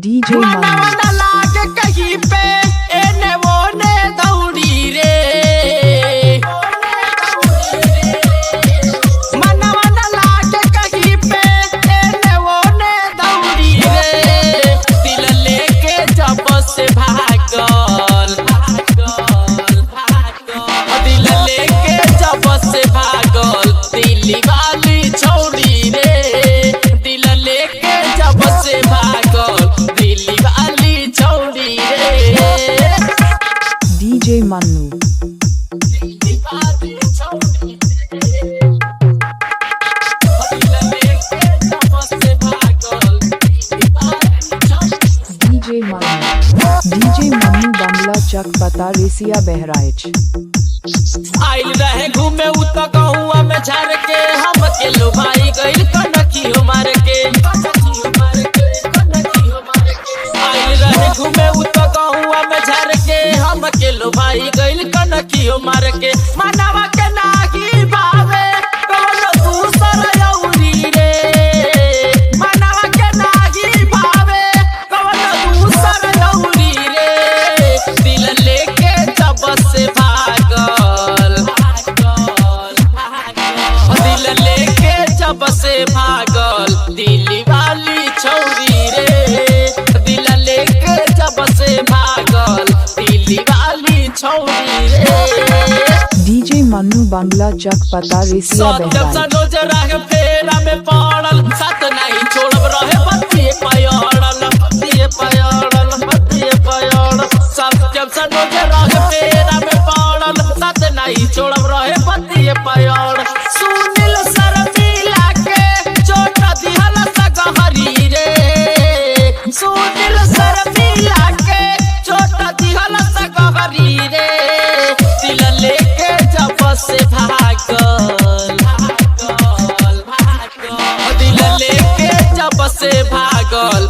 DJ मनवा लागे कहीं पे एने वोने दौड़ी रे। मनवा लागे कहीं पे एने वोने दौड़ी रे। दिल लेके जब से भागल दिल लेके जब से भागल दिल्ली वाली छोड़ी रे। दिल लेके जब से भागल दिल्ली वाली छोड़ी रे। DJ Manu दिल्ली वाली छोड़ी रे। दिल लेके जब से भागल दिल्ली वाली छोड़ी। DJ Manu बांग्ला चक पता रेसिया बहराइच आइल रहे घूमे उतना गहुआ में झाड़ के हम के लो भाई गइल कनकी हो मार के। आइल रहे घूमे उतना गहुआ में झाड़ के हम के लो भाई गइल कनकी हो मार के। मनवा के नागी भावे कोनो दूसर यौरी रे। मनवा के नागी भावे कोनो दूसर यौरी रे। दिल लेके जब से भागल दिल लेके जब से भागल दिल्ली वाली छोड़ी रे। दिल लेके जब से भागल दिल्ली वाली छोड़ी रे। DJ Manu बांग्ला चक पता रेसिया सत्यम बहराइच सनोज रहे फेरा में पड़ल साथ नहीं छोड़ब रहे बतिए पयड़ल बतिए पयड़ल बतिए पयड़ल। सत्यम सनोज रहे फेरा में पड़ल साथ नहीं छोड़ब रहे बतिए पयड़। सुनील शर्मिला के चोट दिहल सगहरी रे। सुनील शर्मिला के चोट दिहल सगहरी रे। दिल लेके जब से भागल दिल लेके जब से भागल